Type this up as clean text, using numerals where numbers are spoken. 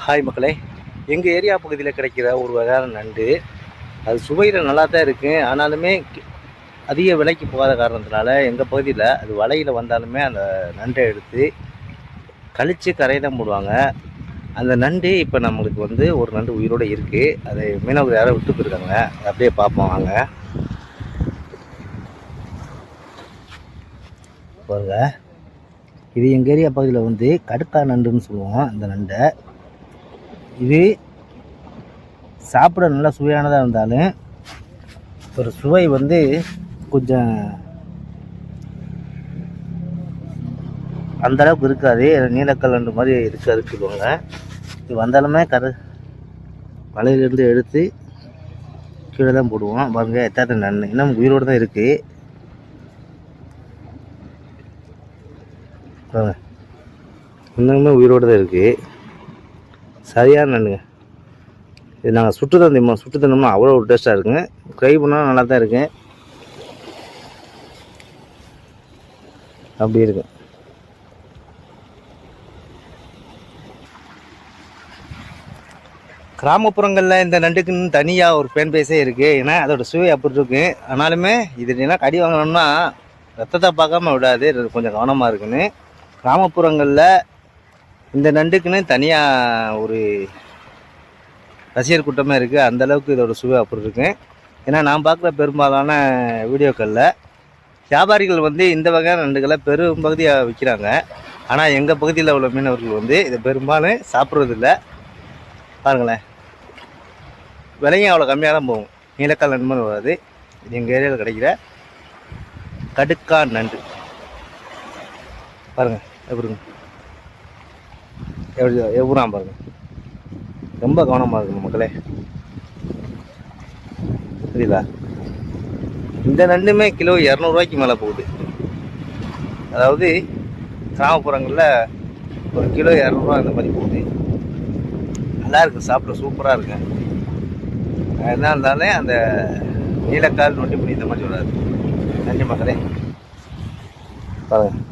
Hi மக்களே, எங்கள் area பகுதியில் கிடைக்கிற ஒரு வகையான நண்டு அது சுவையில் நல்லா தான் இருக்குது. ஆனாலுமே அதிக விலைக்கு போகாத காரணத்தினால எங்கள் பகுதியில் அது வலையில் வந்தாலுமே அந்த நண்டை எடுத்து கழித்து கரை தான் போடுவாங்க. அந்த நண்டு இப்போ நம்மளுக்கு ஒரு நண்டு உயிரோடு இருக்குது. அதை மீனவர் யாரோ விட்டு போயிருக்காங்க. அதை அப்படியே பார்ப்போம் வாங்க. பாருங்க, இது எங்கள் ஏரியா பகுதியில் கடுக்கா நண்டுன்னு சொல்லுவோம். அந்த நண்டை இது சாப்பிட நல்லா சுவையானதாக இருந்தாலும் ஒரு சுவை கொஞ்சம் அந்தளவுக்கு இருக்காது. நீலக்கல் நண்டு மாதிரி இருக்காது சொல்லுவாங்க. இது வந்தாலுமே மலையிலேருந்து எடுத்து கீழே தான் போடுவோம். பாருங்க, எத்தாத்த நண்டு இன்னும் உயிரோடு தான் இருக்குது. பாருங்க, இன்னுமே உயிரோடு தான் இருக்குது. சரியான நண்டுங்க. இது நாங்கள் சுட்டு தந்தோம்னா அவ்வளோ ஒரு டேஸ்ட்டாக இருக்குங்க. ஃப்ரை பண்ணால் நல்லா தான் இருக்கு. அப்படி இருக்கு. கிராமப்புறங்களில் இந்த நண்டுக்குன்னு தனியாக ஒரு ஃபேன் பேஸே இருக்குது. ஏன்னா அதோட சுவை அப்படி இருக்கு. ஆனாலுமே இது என்ன கடி வாங்கினோம்னா ரத்தத்தை பார்க்காம விடாது. கொஞ்சம் கவனமாக இருக்குன்னு கிராமப்புறங்களில் இந்த நண்டுக்குன்னு தனியாக ஒரு ரசிகர் கூட்டமாக இருக்குது. அந்தளவுக்கு இதோட சுவை அப்படி இருக்குது. ஏன்னா நான் பார்க்குற பெரும்பாலான வீடியோக்களில் வியாபாரிகள் இந்த வகையான நண்டுகளை பெரும்பகுதியாக விற்கிறாங்க. ஆனால் எங்கள் பகுதியில் உள்ள மீனவர்கள் இதை பெரும்பாலும் சாப்பிட்றதில்ல. பாருங்களேன், விலையும் அவ்வளோ கம்மியாக தான் போகும். நீலக்கால் நண்டு மாதிரி வராது. இது எங்கள் ஏரியாவில் கிடைக்கிற கடுக்கா நண்டு. பாருங்கள் எப்படிங்க, எப்படா பாருங்கள். ரொம்ப கவனமாக இருக்கணும் மக்களே, புரியுதா? இந்த நண்டுமே கிலோ 200 மேலே போகுது. அதாவது கிராமப்புறங்களில் ஒரு கிலோ 200 இந்த மாதிரி போகுது. நல்லா இருக்குது, சாப்பிட சூப்பராக இருக்குங்க. என்ன இருந்தாலும் அந்த நீலக்கால் நொண்டி முடி இந்த மாதிரி வராது. நன்றி மக்களே. பாருங்கள்.